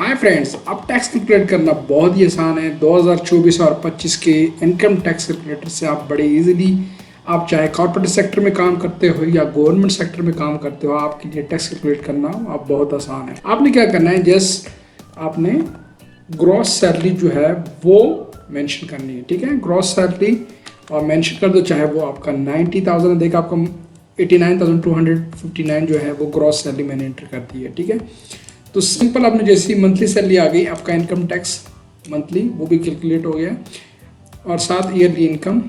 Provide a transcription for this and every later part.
Hi friends, अब tax calculate करना बहुत ही आसान है। 2024 और 25 के इनकम टैक्स कैलकुलेटर से आप बड़े इजीली, आप चाहे कॉर्पोरेट सेक्टर में काम करते हो या गवर्नमेंट सेक्टर में काम करते हो, आपके लिए टैक्स कैलकुलेट करना आप बहुत आसान है। आपने क्या करना है, जस्ट आपने ग्रॉस सैलरी जो है वो मेंशन करनी है। ठीक है, ग्रॉस सैलरी और मेंशन कर दो, चाहे वो आपका 90,000 देखा, आपका 89,259 जो है वो ग्रॉस सैलरी मैंने एंटर कर दी है। ठीक है, तो सिंपल आपने जैसी मंथली सैलरी आ गई, आपका इनकम टैक्स मंथली वो भी कैलकुलेट हो गया, और साथ ईयरली इनकम,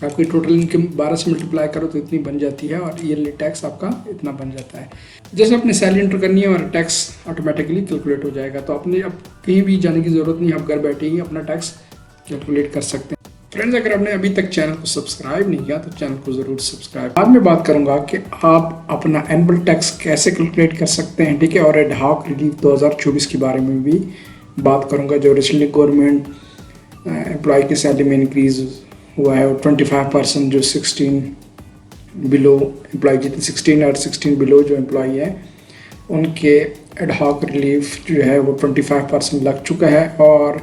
आपकी टोटल इनकम 12 से मल्टीप्लाई करो तो इतनी बन जाती है, और ईयरली टैक्स आपका इतना बन जाता है। जैसे अपनी सैलरी एंटर करनी है और टैक्स ऑटोमेटिकली कैलकुलेट हो जाएगा। तो अपने अब कहीं भी जाने की ज़रूरत नहीं, आप घर बैठे ही अपना टैक्स कैलकुलेट कर सकते हैं। फ्रेंड्स, अगर आपने अभी तक चैनल को सब्सक्राइब नहीं किया तो चैनल को ज़रूर सब्सक्राइब। आज मैं बात करूंगा कि आप अपना एनुअल टैक्स कैसे कैलकुलेट कर सकते हैं। ठीक है, और एड हॉक रिलीफ 2024 के बारे में भी बात करूंगा, जो रिसेंटली गवर्नमेंट एम्प्लॉय की सैलरी में इंक्रीज हुआ है, और 25% जो 16 बिलो एम्प्लॉय, जितने 16 और 16 बिलो जो एम्प्लॉय है उनके एड हॉक रिलीफ जो है वो 25% लग चुका है। और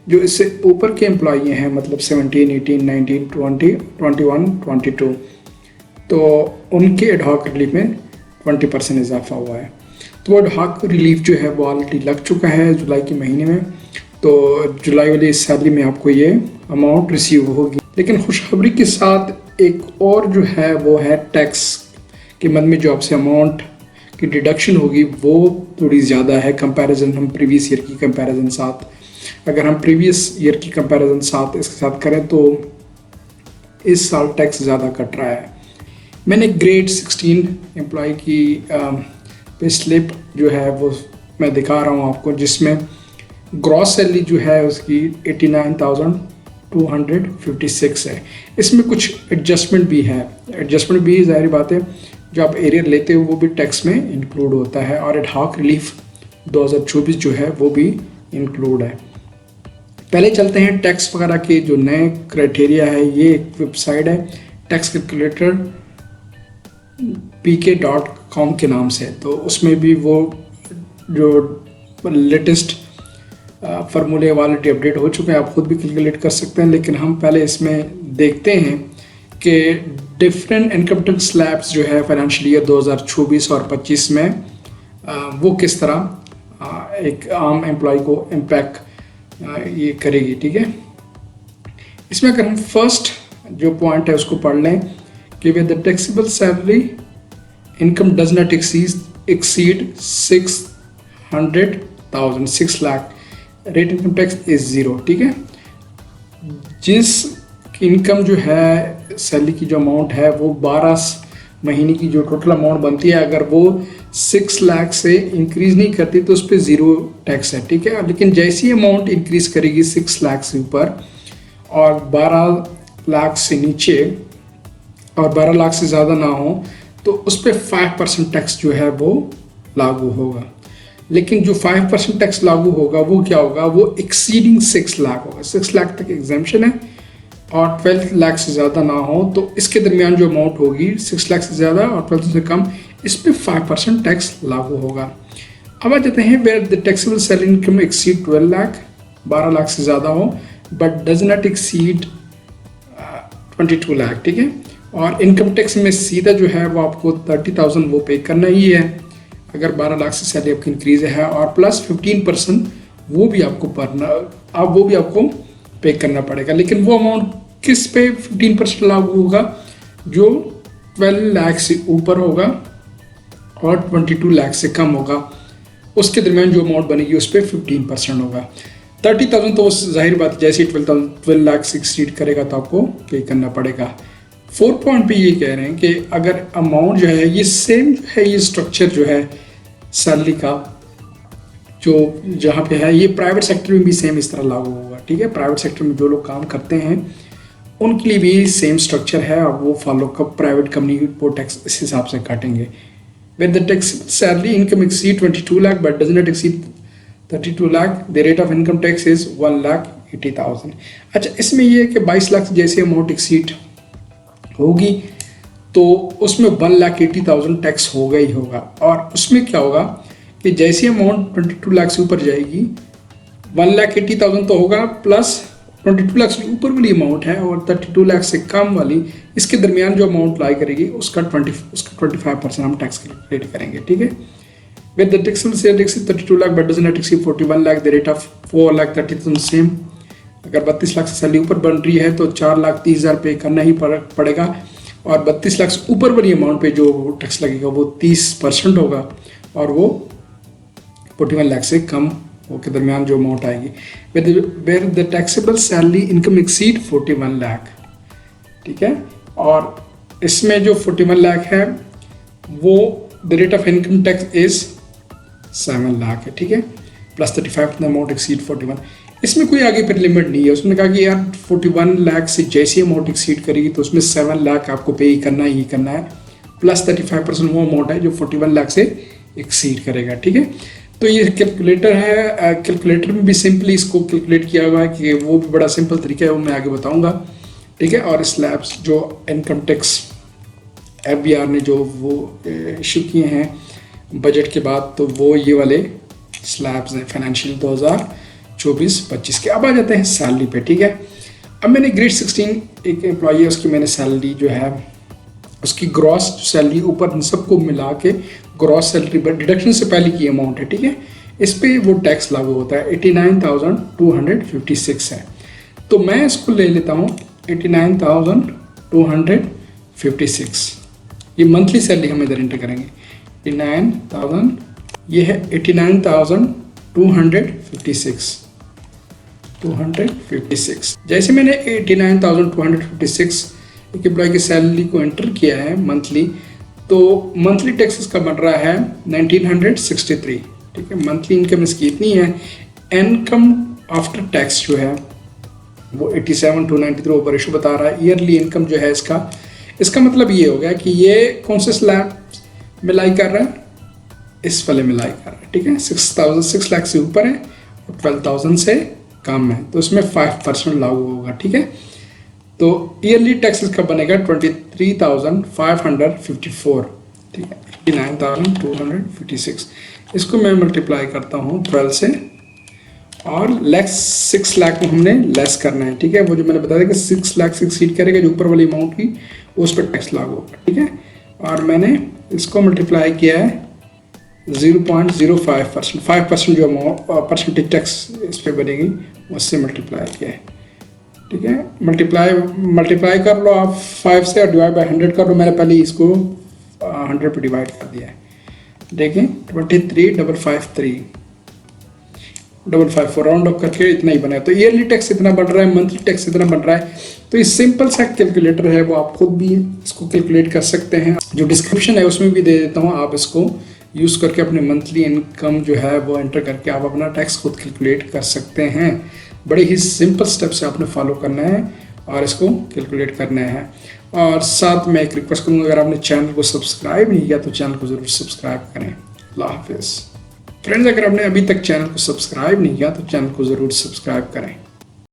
जो इससे ऊपर के एम्प्लॉई हैं, मतलब 17, 18, 19, 20, 21, 22, तो उनके एड हॉक रिलीफ में 20% इजाफा हुआ है। तो एड हॉक रिलीफ जो है वो ऑलरेडी लग चुका है जुलाई के महीने में। तो जुलाई वाली सैलरी में आपको ये अमाउंट रिसीव होगी। लेकिन खुशखबरी के साथ एक और जो है वो है, टैक्स के मद में जो आपसे अमाउंट की डिडक्शन होगी वो थोड़ी ज़्यादा है कंपैरिजन हम प्रीवियस ईयर की कंपैरिजन साथ। अगर हम प्रीवियस ईयर की कंपैरिजन साथ इसके साथ करें तो इस साल टैक्स ज़्यादा कट रहा है। मैंने ग्रेड 16 एम्प्लॉय की पे स्लिप जो है वो मैं दिखा रहा हूँ आपको, जिसमें ग्रॉस सैलरी जो है उसकी 89,256 है। इसमें कुछ एडजस्टमेंट भी है, एडजस्टमेंट भी ज़ाहिर बात है, जो आप एरियर लेते हो वो भी टैक्स में इंक्लूड होता है, और एड हॉक रिलीफ 2024 जो है वो भी इंक्लूड है। पहले चलते हैं टैक्स वगैरह के जो नए क्राइटेरिया है। ये एक वेबसाइट है टैक्स कैलकुलेटर pk.com के नाम से, तो उसमें भी वो जो लेटेस्ट फार्मूले वाले अपडेट हो चुके हैं, आप खुद भी कैलकुलेट कर सकते हैं। लेकिन हम पहले इसमें देखते हैं कि डिफरेंट इनकम टैक्स स्लैब्स जो है फाइनेंशियल ईयर 2024 और 25 में वो किस तरह एक आम एम्प्लॉय को इम्पैक्ट ये करेगी। ठीक है, इसमें अगर हम फर्स्ट जो पॉइंट है उसको पढ़ लें कि with the taxable salary income does not exceed 600,000 lakh, rate income tax is 0। ठीक है, जिस इनकम जो है सैलरी की जो अमाउंट है वो 12 महीने की जो टोटल अमाउंट बनती है, अगर वो 6 लाख से इंक्रीज नहीं करती तो उस पर 0 टैक्स है। ठीक है, लेकिन जैसी अमाउंट इंक्रीज करेगी 6 लाख से ऊपर और 12 लाख से नीचे और 12 लाख से ज़्यादा ना हो, तो उस पर 5% टैक्स जो है वो लागू होगा। लेकिन जो 5% टैक्स लागू होगा वो क्या होगा, वो एक्सीडिंग 6 लाख होगा। 6 लाख तक एग्जाम्पशन है, और 12 लाख से ज़्यादा ना हो तो इसके दरमियान जो अमाउंट होगी 6 लाख से ज़्यादा और 12 से कम, इस पर 5% टैक्स लागू होगा। अब आ जाते हैं where the taxable salary income exceed 12 lakh, 12 lakh से ज़्यादा हो, but does not exceed 22 lakh. ठीक है, और इनकम टैक्स में सीधा जो है वो आपको 30,000 वो पे करना ही है अगर 12 लाख से सैलरी आपकी इंक्रीज है, और प्लस 15% वो भी आपको पे करना पड़ेगा। लेकिन वो अमाउंट किस पे 15% लागू होगा, जो 12 लाख से ऊपर होगा और 22 लाख से कम होगा, उसके दरमियान जो अमाउंट बनेगी उस पर 15% होगा। 30,000 तो जाहिर बात, जैसे 12 लाख से एक्सीड करेगा तो आपको पे करना पड़ेगा। 4 पॉइंट पे ये कह रहे हैं कि अगर अमाउंट जो है ये सेम जो है, ये स्ट्रक्चर जो है सैलरी का जो जहाँ पे है, ये प्राइवेट सेक्टर में भी सेम इस तरह लागू होगा। ठीक है, प्राइवेट सेक्टर में जो लोग काम करते हैं उनके लिए भी सेम स्ट्रक्चर है, और वो फॉलो कर प्राइवेट कंपनी वो टैक्स इस हिसाब से काटेंगे। With the tax salary income exceed 22 lakh but does not exceed 32 lakh, the rate of income tax is 1,80,000। अच्छा, इसमें ये है कि 22 लाख जैसे अमाउंट एक्सीड होगी तो उसमें 1,80,000 टैक्स होगा ही होगा। और उसमें क्या होगा कि जैसी अमाउंट 22 लाख से ऊपर जाएगी 1,80,000 तो होगा, प्लस 22 लाख से ऊपर वाली अमाउंट है और 32 लाख से कम वाली, इसके दरमियान जो अमाउंट लाई करेगी उसका 25% हम टैक्स कैलकुलेट करेंगे, ठीक है। With the taxable sale exceed 32 lakh but does not exceed 41 lakh, the rate of 4,30,000 same. अगर 32 लाख से सैलरी ऊपर बन रही है तो 4,30,000 पे करना ही पड़ेगा, और 32 लाख से ऊपर वाली अमाउंट पे जो टैक्स लगेगा वो 30% होगा, और वो 41 लाख से कम के दरमियान जो अमाउंट आएगी। Where the taxable salary income exceed 41 lakh, ठीक है। और इसमें जो 41 लाख है वो the rate of income tax is 7 lakh है, ठीक है, प्लस 35 अमाउंट एक्सीड 41। इसमें कोई आगे फिर लिमिट नहीं है, उसने कहा कि यार 41 लाख से जैसी अमाउंट एक्सीड करेगी तो उसमें 7 लाख आपको पे ही करना है, प्लस 35% वो अमाउंट है जो 41 लाख से एक्सीड करेगा, ठीक है। तो ये कैलकुलेटर है, कैलकुलेटर में भी सिंपली इसको कैलकुलेट किया हुआ है कि वो भी बड़ा सिंपल तरीका है, वो मैं आगे बताऊंगा, ठीक है। और स्लैब्स जो इनकम टैक्स FBR ने जो वो इशू किए हैं बजट के बाद, तो वो ये वाले स्लैब्स हैं फाइनेंशियल 2024-25 के। अब आ जाते हैं सैलरी पे, ठीक है। अब मैंने ग्रेड 16 एक एम्प्लॉई है, उसकी मैंने सैलरी जो है उसकी ग्रॉस सैलरी ऊपर इन सबको मिला के ग्रॉस सैलरी पर डिडक्शन से पहले की अमाउंट है, ठीक है। इस पे वो टैक्स लागू होता है, 89,256 है। तो मैं इसको ले लेता हूँ 89,256, ये मंथली सैलरी हम इधर एंटर करेंगे। 89,000 ये है 89,256 जैसे मैंने 89,256 एक एम्प्लॉय की सैलरी को एंटर किया है मंथली, तो मंथली टैक्सेस का बन रहा है 1963, ठीक है। मंथली इनकम इसकी इतनी है, इनकम आफ्टर टैक्स जो है वो 87,293 ओवर इशू बता रहा है। ईयरली इनकम जो है इसका मतलब ये हो गया कि ये कौन से स्लैब में लाई कर रहा है, इस वाले में लाई कर रहा है, ठीक है। 6 लाख से ऊपर है और 12,000 से कम है, तो उसमें 5% लागू होगा, ठीक है। तो ईयरली टैक्सेस का बनेगा 23,554, ठीक है, 89,256। इसको मैं मल्टीप्लाई करता हूँ 12 से, और लेस 6 लाख में हमने लेस करना है, ठीक है। वो जो मैंने बताया कि 6 लाख से एक्सीड करेगा जो ऊपर वाली अमाउंट की, उस पर टैक्स लागू होगा, ठीक है। और मैंने इसको मल्टीप्लाई किया है 0.05%, 5% जो परसेंटेज टैक्स इस पर बनेगी उससे मल्टीप्लाई किया है, ठीक है। मल्टीप्लाई कर लो आप 5 से और डिवाइड बाय 100 कर लो। मैंने पहले इसको 100 पे डिवाइड कर दिया है, देखें 23,553 राउंड अप करके इतना ही बना है। तो ईयरली टैक्स इतना बढ़ रहा है, मंथली टैक्स इतना बढ़ रहा है। तो ये सिंपल सा कैलकुलेटर है, वो आप खुद भी इसको कैलकुलेट कर सकते हैं, जो डिस्क्रिप्शन है उसमें भी दे देता हूँ। आप इसको यूज़ करके अपने मंथली इनकम जो है वो एंटर करके आप अपना टैक्स खुद कैलकुलेट कर सकते हैं। बड़े ही सिंपल स्टेप से आपने फॉलो करना है और इसको कैलकुलेट करना है। और साथ में एक रिक्वेस्ट करूँगा, अगर आपने चैनल को सब्सक्राइब नहीं किया तो चैनल को ज़रूर सब्सक्राइब करें। अल्लाह हाफिज़ फ्रेंड्स, अगर आपने अभी तक चैनल को सब्सक्राइब नहीं किया तो चैनल को ज़रूर सब्सक्राइब करें।